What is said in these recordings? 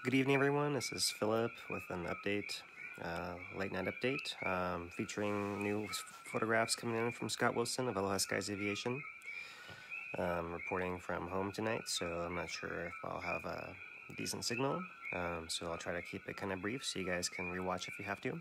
Good evening, everyone. This is Philip with an update, late night update, featuring new photographs coming in from Scott Wilson of Aloha Skies Aviation. Reporting from home tonight, so I'm not sure if I'll have a decent signal. So I'll try to keep it kind of brief so you guys can rewatch if you have to.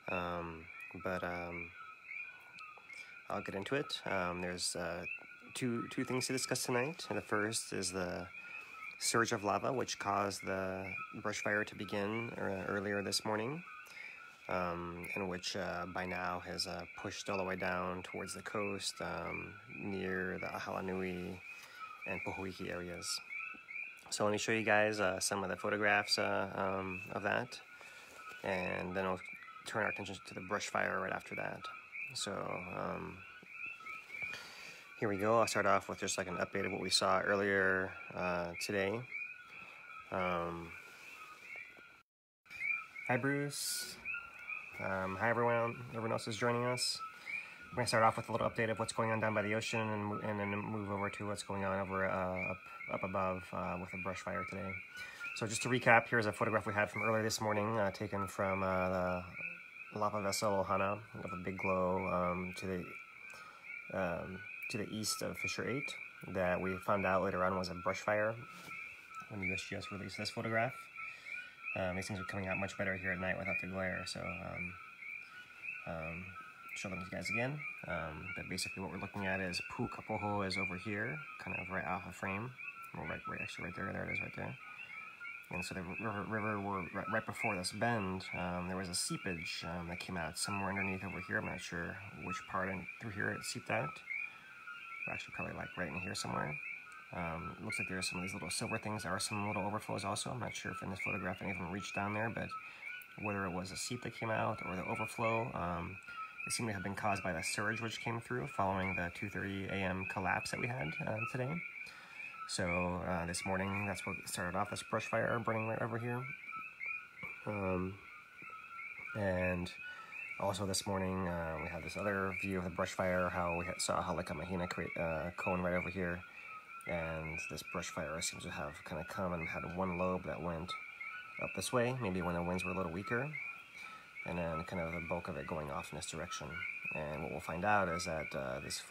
But I'll get into it. There's two things to discuss tonight. The first is the surge of lava, which caused the brush fire to begin earlier this morning, and which by now has pushed all the way down towards the coast, near the Ahalanui and Pohoiki areas. So let me show you guys some of the photographs of that, and then I'll turn our attention to the brush fire right after that. So here we go. I'll start off with just like an update of what we saw earlier today. Hi Bruce. Hi everyone else is joining us. We're going to start off with a little update of what's going on down by the ocean, and then move over to what's going on over up above with the brush fire today. So just to recap, here's a photograph we had from earlier this morning, taken from the lava vessel Ohana of a big glow to the east of Fissure 8 that we found out later on was a brush fire when USGS released this photograph. These things are coming out much better here at night without the glare, so show them to you guys again. But basically what we're looking at is Pu'ukapoho is over here, kind of right off of frame. Well, actually right there, there it is right there. And so the river right before this bend, there was a seepage that came out somewhere underneath over here. I'm not sure which part through here it seeped out. Actually probably like right in here somewhere. It looks like there are some of these little silver things. There are some little overflows also. I'm not sure if in this photograph any of them reached down there, but whether it was a seep that came out or the overflow, it seemed to have been caused by the surge which came through following the 2:30 a.m. collapse that we had today. So this morning, that's what started off this brush fire burning right over here. And also this morning, we had this other view of the brush fire, how we saw Mahina create a cone right over here. And this brush fire seems to have kind of come and had one lobe that went up this way, maybe when the winds were a little weaker, and then kind of the bulk of it going off in this direction. And what we'll find out is that this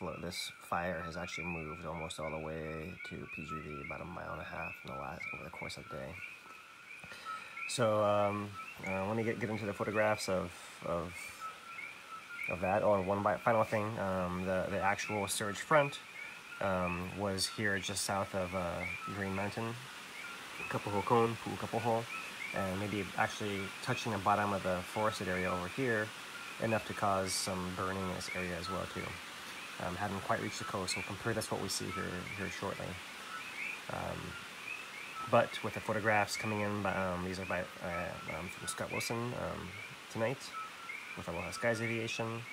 fire has actually moved almost all the way to PGV, about 1.5 miles over the course of the day. So let me get into the photographs of that. Oh, and one final thing, the actual surge front was here just south of Green Mountain, Kapoho Cone, Pu'ukapoho, and maybe actually touching the bottom of the forested area over here, enough to cause some burning in this area as well too. Hadn't quite reached the coast. We'll compare this to what we see here shortly. But with the photographs coming in, these are from Scott Wilson tonight with Aloha Skies Aviation.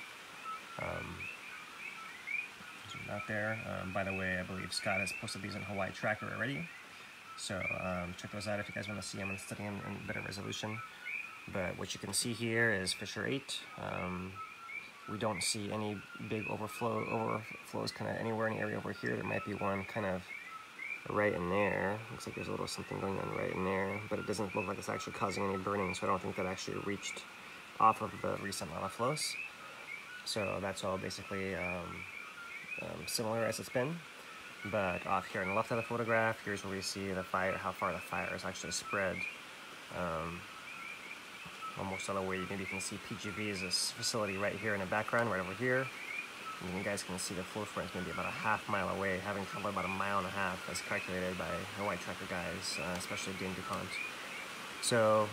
Out there. By the way, I believe Scott has posted these on Hawaii Tracker already, so check those out if you guys want to see them and study them in better resolution. But what you can see here is Fissure 8. We don't see any big overflows kind of anywhere in the area over here. There might be one kind of right in there. Looks like there's a little something going on right in there, but it doesn't look like it's actually causing any burning, so I don't think that actually reached off of the recent lava flows. So that's all basically similar as it's been, but off here on the left of the photograph, here's where we see the fire, how far the fire is actually spread. Almost all the way, maybe you can see PGV is this facility right here in the background, right over here. And you guys can see the flow front maybe about 1/2 mile away, having traveled about 1.5 miles as calculated by Hawaii Tracker guys, especially Dean DuPont. So,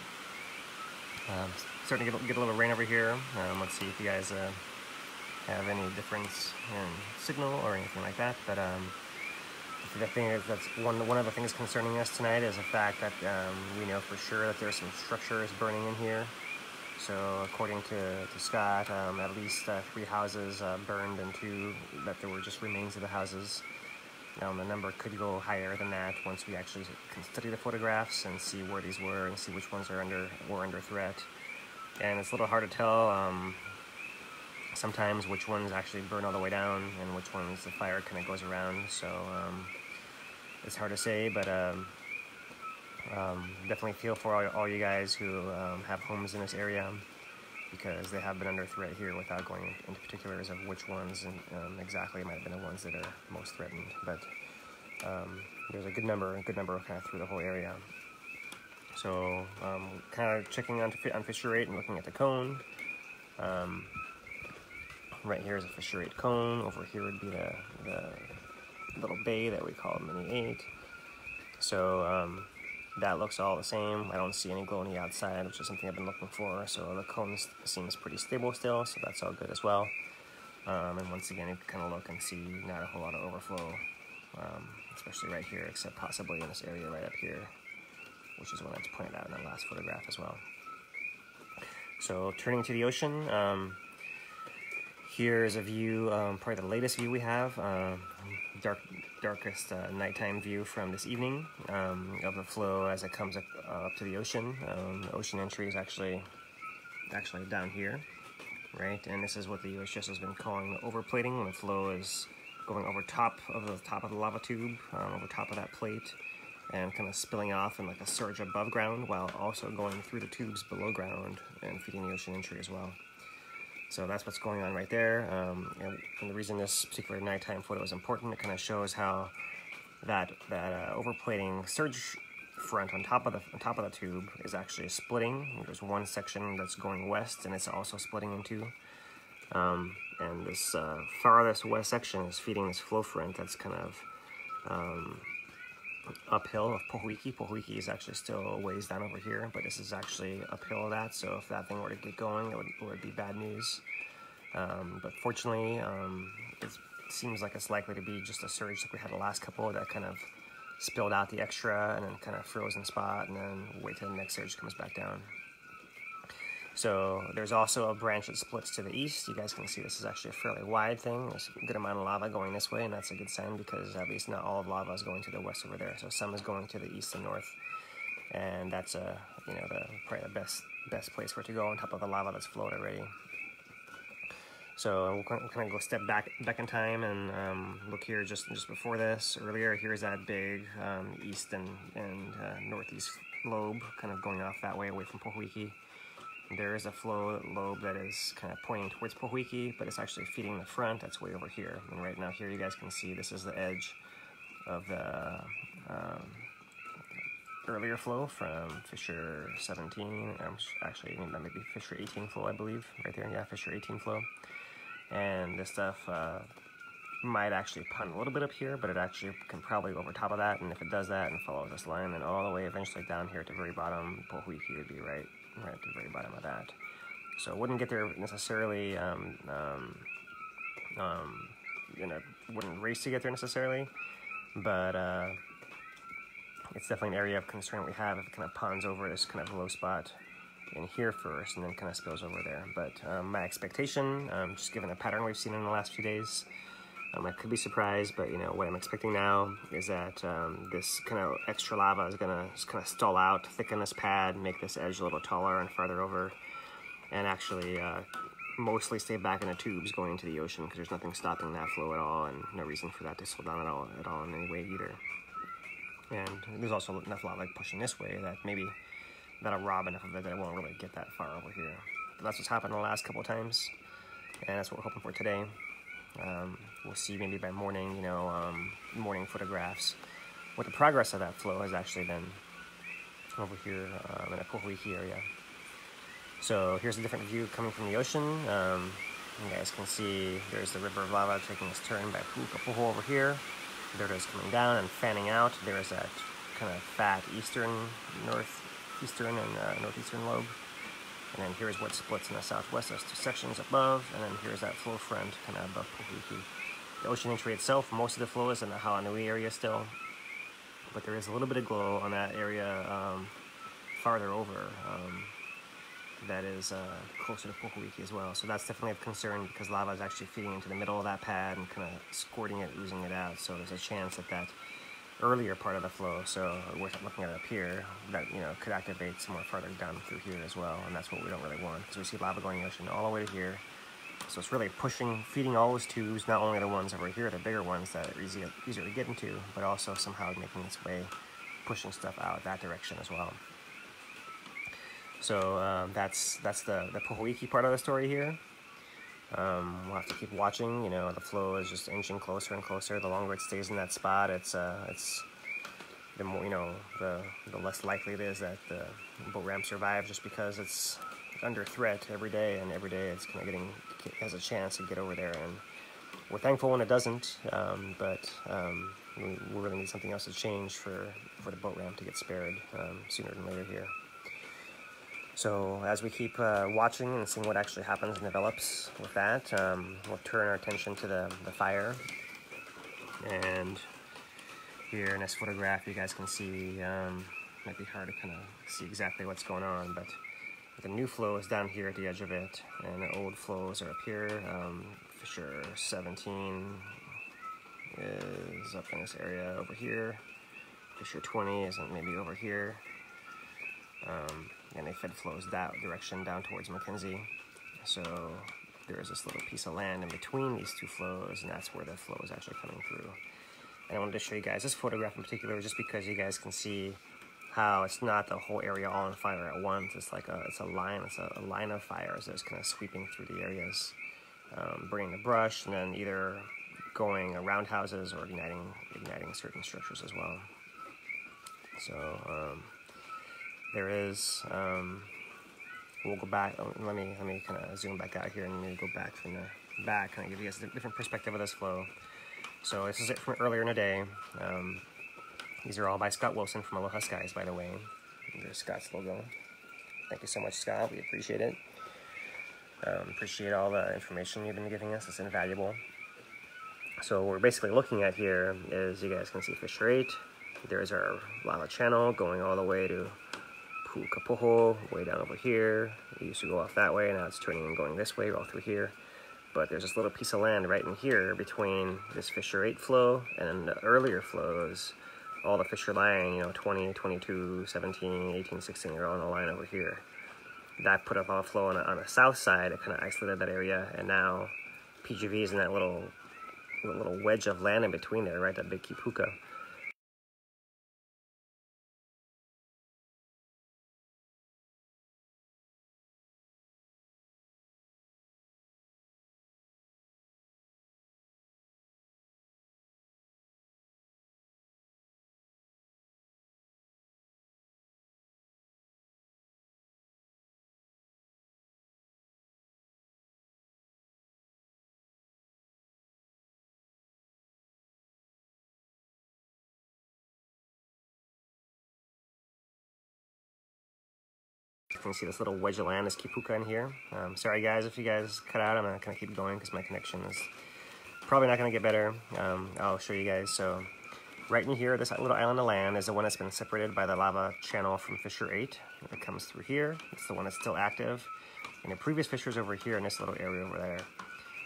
starting to get a little rain over here. Let's see if you guys have any difference in signal or anything like that, but the thing is, that's one of the things concerning us tonight is the fact that we know for sure that there's some structures burning in here. So according to Scott, at least 3 houses burned, and 2 that there were just remains of the houses. The number could go higher than that once we actually can study the photographs and see where these were and see which ones were under threat. And it's a little hard to tell sometimes which ones actually burn all the way down and which ones the fire kind of goes around. So it's hard to say, but definitely feel for all you guys who have homes in this area, because they have been under threat here without going into particulars of which ones and exactly might have been the ones that are most threatened. But there's a good number kind of through the whole area. So kind of checking on fisher rate and looking at the cone. Right here is a fisher rate cone. Over here would be the little bay that we call Mini 8. So that looks all the same. I don't see any glow on the outside, which is something I've been looking for. So the cone seems pretty stable still, so that's all good as well. And once again, you can kind of look and see not a whole lot of overflow, especially right here, except possibly in this area right up here, which is what I pointed out in the last photograph as well. So turning to the ocean, here's a view, probably the latest view we have, darkest nighttime view from this evening of the flow as it comes up to the ocean. The ocean entry is actually down here, right? And this is what the USGS has been calling the overplating, when the flow is going over top of the lava tube, over top of that plate, and kind of spilling off in like a surge above ground, while also going through the tubes below ground and feeding the ocean entry as well. So that's what's going on right there. And the reason this particular nighttime photo is important, it kind of shows how that overplating surge front on top of the tube is actually splitting. There's one section that's going west, and it's also splitting in two. And this farthest west section is feeding this flow front that's kind of uphill of Pohoiki. Pohoiki is actually still a ways down over here, but this is actually uphill of that, so if that thing were to get going, it would be bad news. But fortunately, it seems like it's likely to be just a surge like we had the last couple that kind of spilled out the extra and then kind of frozen spot, and then wait till the next surge comes back down. So there's also a branch that splits to the east. You guys can see this is actually a fairly wide thing. There's a good amount of lava going this way, and that's a good sign, because at least not all of lava is going to the west over there. So some is going to the east and north, and that's probably the best place for it to go on top of the lava that's flowed already. So we'll kind of go step back in time and look here just before this. Earlier, here's that big east and northeast lobe kind of going off that way away from Pohoiki. There is a flow lobe that is kind of pointing towards Pohoiki, but it's actually feeding the front. That's way over here. And right now here you guys can see this is the edge of the earlier flow from Fissure 17. Actually, that might be Fissure 18 flow, I believe. Right there, yeah, Fissure 18 flow. And this stuff might actually pun a little bit up here, but it actually can probably go over top of that. And if it does that and follows this line, then all the way eventually down here at the very bottom, Pohoiki would be right at the very bottom of that. So it wouldn't get there necessarily, wouldn't race to get there necessarily, but it's definitely an area of concern we have if it kind of ponds over this kind of low spot in here first and then kind of spills over there. But my expectation, just given the pattern we've seen in the last few days, I could be surprised, but what I'm expecting now is that this kind of extra lava is going to just kind of stall out, thicken this pad, make this edge a little taller and farther over, and actually mostly stay back in the tubes going into the ocean, because there's nothing stopping that flow at all, and no reason for that to slow down at all in any way either. And there's also enough lava pushing this way that maybe that'll rob enough of it that it won't really get that far over here. But that's what's happened the last couple of times, and that's what we're hoping for today. We'll see maybe by morning, morning photographs, what the progress of that flow has actually been over here in the Pohoiki area. So here's a different view coming from the ocean. You guys can see there's the river of lava taking its turn by Pukapoho over here. There it is coming down and fanning out. There's that kind of fat northeastern and northeastern lobe. And then here's what splits in the southwest. There's two sections above, and then here's that flow front kind of above Pohoiki. The ocean entry itself, most of the flow is in the Ahalanui area still, but there is a little bit of glow on that area farther over that is closer to Pohoiki as well. So that's definitely of concern, because lava is actually feeding into the middle of that pad and kind of squirting it, oozing it out. So there's a chance that earlier part of the flow, so we're looking at it up here, that could activate somewhere farther down through here as well, and that's what we don't really want, because we see lava going in the ocean all the way to here. So it's really feeding all those tubes, not only the ones over here, the bigger ones that are easier to get into, but also somehow making its way pushing stuff out that direction as well. So that's the Pohoiki part of the story here. We'll have to keep watching. You know, the flow is just inching closer and closer. The longer it stays in that spot, it's the more, you know, the less likely it is that the boat ramp survives, just because it's under threat every day, and every day it's kind of has a chance to get over there. And we're thankful when it doesn't, but we really need something else to change for the boat ramp to get spared sooner than later here. So as we keep watching and seeing what actually happens and develops with that, we'll turn our attention to the fire. And here in this photograph, you guys can see, might be hard to kind of see exactly what's going on, but the new flow is down here at the edge of it, and the old flows are up here. Fissure 17 is up in this area over here. Fissure 20 is maybe over here. And they fed flows that direction down towards Mackenzie. So there's this little piece of land in between these two flows, and that's where the flow is actually coming through. And I wanted to show you guys this photograph in particular, just because you guys can see how it's not the whole area all on fire at once. It's like it's a line of fires that's kind of sweeping through the areas, burning the brush, and then either going around houses or igniting certain structures as well. So there is, we'll go back. Let me kind of zoom back out here and maybe go back from the back, kind of give you guys a different perspective of this flow. So this is it from earlier in the day. These are all by Scott Wilson from Aloha Skies, by the way. There's Scott's logo. Thank you so much, Scott. We appreciate it. Appreciate all the information you've been giving us. It's invaluable. So what we're basically looking at here is, you guys can see Fissure 8. There's our lava channel going all the way to Pu'ukapoho, way down over here. It used to go off that way, now it's turning and going this way, all through here. But there's this little piece of land right in here between this Fissure 8 flow and the earlier flows. All the fissure line, you know, 20, 22, 17, 18, 16, they're all on the line over here. That put up all flow on the south side. It kind of isolated that area, and now PGV is in that little wedge of land in between there, right? That big kipuka. You can see this little wedge of land, this kipuka in here. Sorry guys, if you guys cut out, I'm not gonna keep going because my connection is probably not gonna get better. I'll show you guys. So right in here, this little island of land is the one that's been separated by the lava channel from Fissure 8. It comes through here. It's the one that's still active. And the previous fissures over here in this little area over there.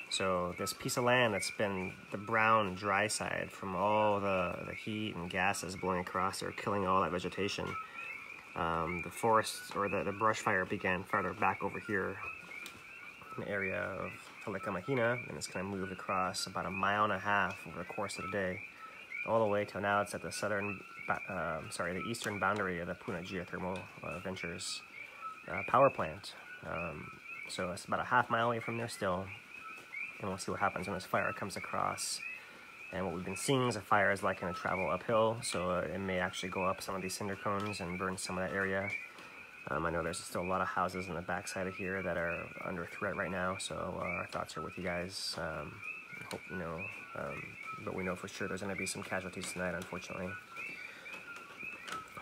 So this piece of land that's been the brown dry side from all the heat and gases blowing across there, killing all that vegetation. The forest, or the brush fire, began farther back over here in the area of Mahina, and it's kind of moved across about 1.5 miles over the course of the day, all the way till now it's at the the eastern boundary of the Puna Geothermal Ventures power plant. So it's about a 1/2 mile away from there still, and we'll see what happens when this fire comes across. And what we've been seeing is the fire is like going to travel uphill, so it may actually go up some of these cinder cones and burn some of that area. I know there's still a lot of houses in the backside of here that are under threat right now, so our thoughts are with you guys. Hope you know, but we know for sure there's going to be some casualties tonight, unfortunately.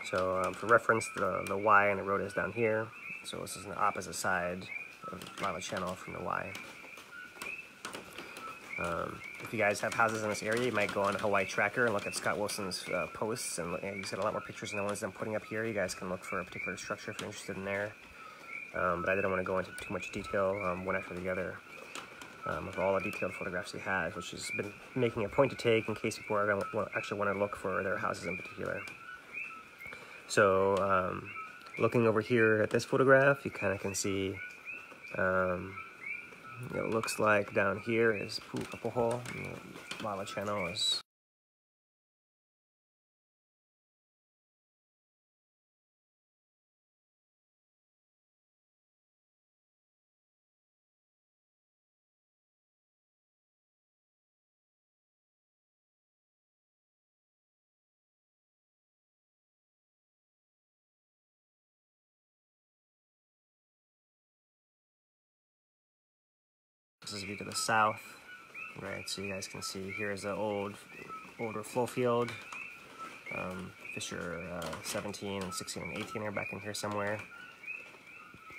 So for reference, the Y and the road is down here, so this is on the opposite side of the lava channel from the Y. If you guys have houses in this area, you might go on Hawaii Tracker and look at Scott Wilson's posts, and he's got a lot more pictures than the ones I'm putting up here. You guys can look for a particular structure if you're interested in there. But I didn't want to go into too much detail one after the other of all the detailed photographs he has, which has been making a point to take in case people are going to actually want to look for their houses in particular. So looking over here at this photograph, you kind of can see it looks like down here is Pu'ukapoho, and the lava channel is This is a view to the south, right? So you guys can see here's the older flow field. Fissure 17 and 16 and 18 are back in here somewhere.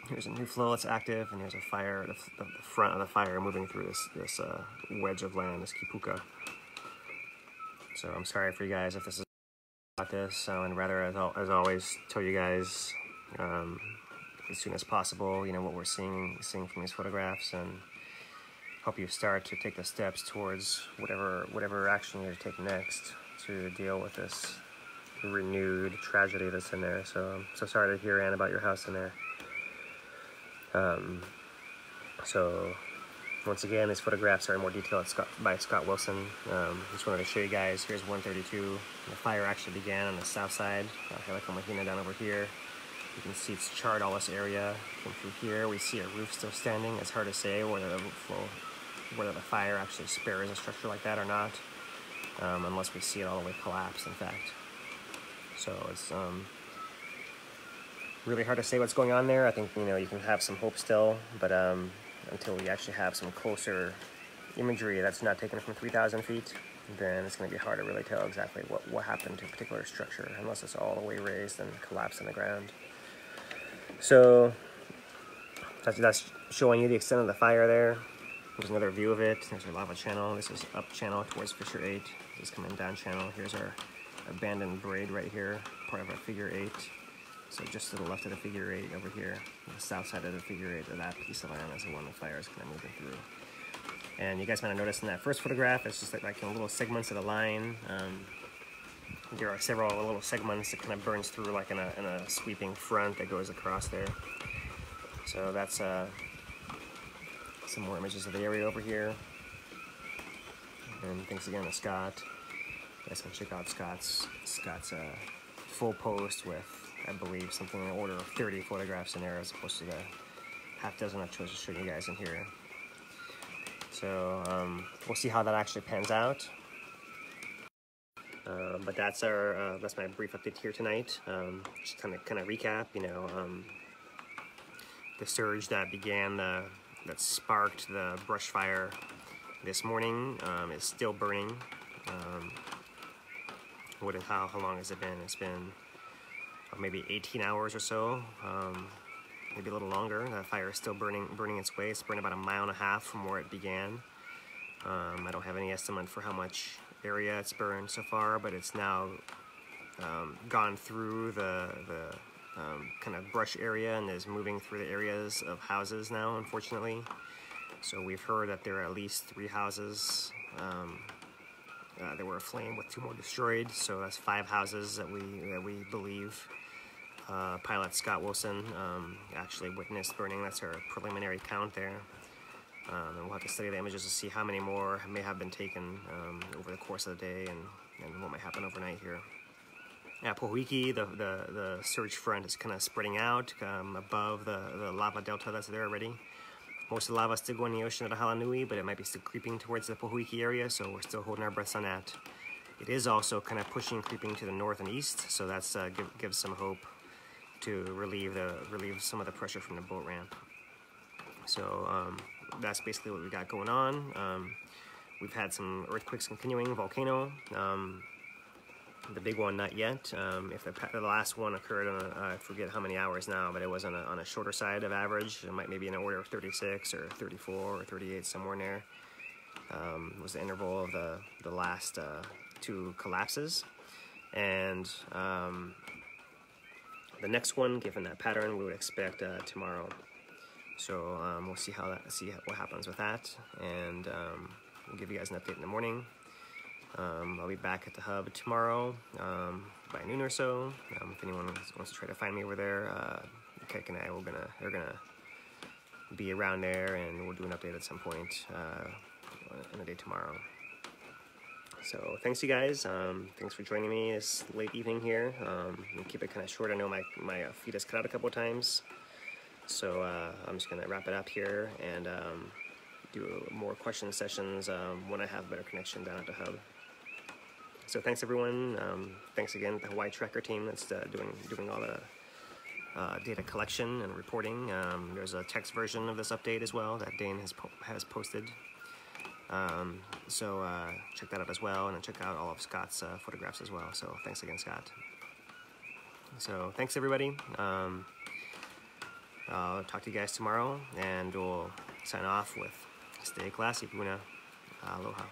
Here's a new flow that's active, and here's a fire, the front of the fire moving through this wedge of land, this kipuka. So I'm sorry for you guys if this is about this, and rather, as always, tell you guys as soon as possible, you know, what we're seeing from these photographs, and help you start to take the steps towards whatever action you take next to deal with this renewed tragedy that's in there. So I'm so sorry to hear, Ann, about your house in there. So once again, these photographs are in more detail by Scott Wilson. Just wanted to show you guys, here's 132. The fire actually began on the south side. Ahalanui Pohoiki down over here. You can see it's charred all this area. Come through here, we see a roof still standing. It's hard to say whether the fire actually spares a structure like that or not, unless we see it all the way collapse, in fact. So it's really hard to say what's going on there. I think, you know, you can have some hope still, but until we actually have some closer imagery that's not taken from 3,000 feet, then it's going to be hard to really tell exactly what happened to a particular structure, unless it's all the way raised and collapsed on the ground. So that's showing you the extent of the fire there. There's another view of it. There's our lava channel. This is up channel towards Fissure 8. This is coming down channel. Here's our abandoned braid right here, part of our figure 8. So just to the left of the figure 8 over here, the south side of the figure 8, that piece of land is the one the fire is kind of moving through. And you guys might have noticed in that first photograph, it's just like in little segments of the line. There are several little segments that kind of burns through, like in a sweeping front that goes across there. So that's some more images of the area over here. And thanks again to Scott. You guys can check out Scott's full post with, I believe, something in the order of 30 photographs in there, as opposed to the half dozen I've chosen to show you guys in here. So we'll see how that actually pans out. But that's my brief update here tonight. Just kind of recap, you know, the surge that began, that sparked the brush fire this morning is still burning. How long has it been? It's been maybe 18 hours or so, maybe a little longer. That fire is still burning its way. It's burned about 1.5 miles from where it began. I don't have any estimate for how much area it's burned so far, but it's now gone through the kind of brush area and is moving through the areas of houses now, unfortunately. So we've heard that there are at least 3 houses that were aflame, with 2 more destroyed. So that's 5 houses that we believe pilot Scott Wilson actually witnessed burning. That's our preliminary count there. And we'll have to study the images to see how many more may have been taken over the course of the day, and what might happen overnight here. At Pohoiki, the surge front is kind of spreading out above the lava delta that's there already. Most of the lava is still going in the ocean at Ahalanui, but it might be still creeping towards the Pohoiki area, so we're still holding our breaths on that. It is also kind of creeping to the north and east, so that's gives some hope to relieve some of the pressure from the boat ramp. So that's basically what we got going on. We've had some earthquakes continuing, volcano. The big one, not yet. If the last one occurred on I forget how many hours now, but it was on a shorter side of average. It might maybe in the order of 36 or 34 or 38, somewhere in there. Was the interval of the last 2 collapses. And the next one, given that pattern, we would expect tomorrow. So we'll see what happens with that, and we'll give you guys an update in the morning. I'll be back at the hub tomorrow by noon or so. If anyone wants to try to find me over there, Kek and I are gonna be around there, and we'll do an update at some point in the day tomorrow. So thanks, you guys. Thanks for joining me this late evening here. We'll keep it kind of short. I know my feed is cut out a couple of times, so I'm just gonna wrap it up here and do more question sessions when I have better connection down at the hub. So thanks everyone. Thanks again to the Hawaii Tracker team that's doing all the data collection and reporting. There's a text version of this update as well that Dane has posted. So check that out as well, and then check out all of Scott's photographs as well. So thanks again, Scott. So thanks everybody. I'll talk to you guys tomorrow, and we'll sign off with stay classy, Puna. Aloha.